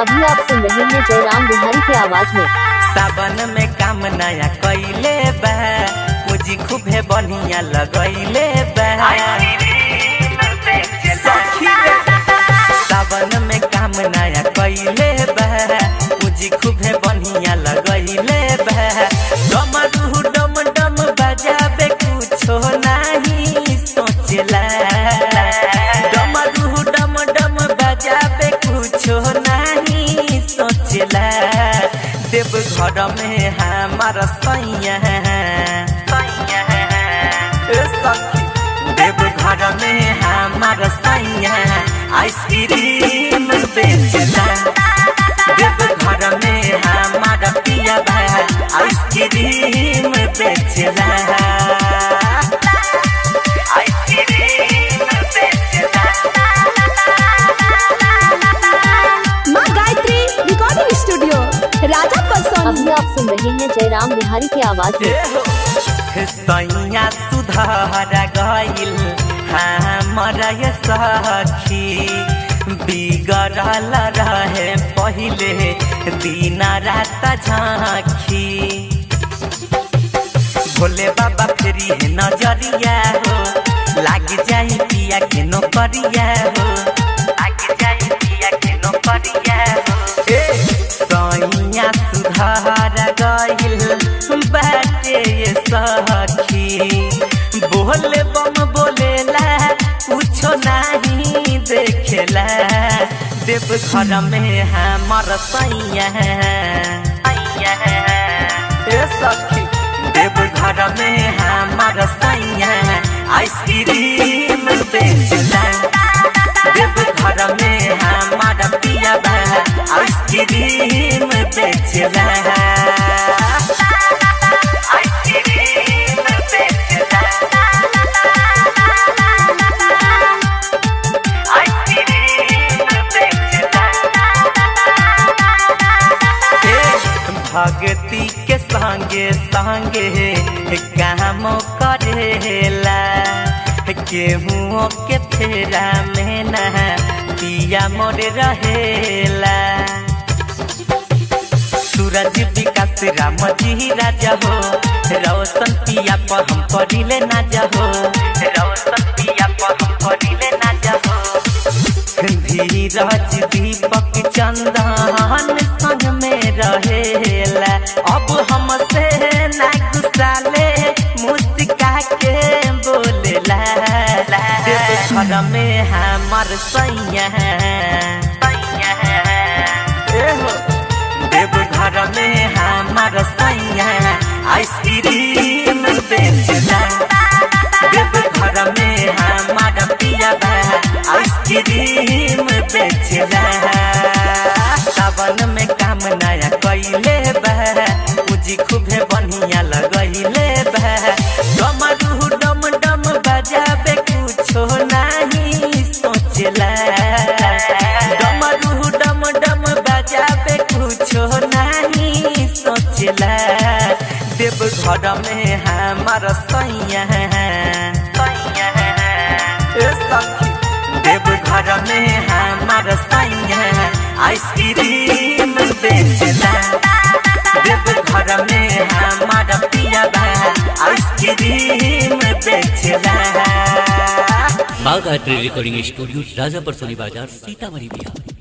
अभी आप सुन रहे हैं जयराम बिहारी की आवाज में। सावन में काम नया कैले बा, मुझी खूबे बढ़िया लगैले बा। सावन में काम नया कैले बा, मुझी खूबे बढ़िया लगैले बा। डमरू डम डम बजाबे कुछो नहीं सोचला, डमरू डम डम बजाबे कुछो नहीं सोचला। देव घर में हमार सैया सखी, देव घर में हमार सैया आइसक्रीम बेचला। देव घर में हमारा पिया आइसक्रीम बेचला, आइसक्रीम बेचला। माँ गायत्री रिकॉर्डिंग स्टूडियो राजा परसोनी। अभी आप सुन रहे हैं जयराम बिहारी की आवाज में। सैया सुधार गइल हमारा ये सखी, बिगड़ल रहे पहले दिन रात झांकी। भोले बाबा फेरी है नजरिया हो, लाग जाई पिया के नौकरिया हो, लाग जाई पिया के नौकरिया हो। सैया सुधार गइल बाटे ये सखी, बोले बम बोलेला कुछो नहीं देखेला। देव घर में हमार सैया सखी, देव घर में हमार सैया आइसक्रीम बेचला। देव घर में हमारा पिया आइसक्रीम बेचला, आइसक्रीम बेचला, आइसक्रीम बेचला। भगती के संगे संगे काम करेला, केहू के फेरा में ना पिया मोरे रहेला। सूरज विकास राम जी राजा हो, रोशन पिया पर हम करिले ना जाहो, रोशन पिया पर हम करिले ना जाहो। धीरज दीपक चंदन संग में रहेला, अब हमसे ना गुस्साले मुस्का के बोलेला। देव घर में हमार सैया देव घर में हमार सैया आइसक्रीम बेचला। देव घर में हमारा पिया आइसक्रीम बेचला। सावन में काम नया कैले बा, मुझी खूबे बढ़िया लगैले बा। डमरू डम डम बजाबे कुछो नहीं सोचला, डमरू डम डम बजाबे कुछो नहीं सोचला। देव घर में हमार सैया सखी, देव घर में हमार सैया आइसक्रीम बेचला। देव घर में हमारा पिया आइसक्रीम बेचला। माँ गायत्री रिकॉर्डिंग स्टूडियो राजा परसोनी बाजार सीतामढ़ी बिहार।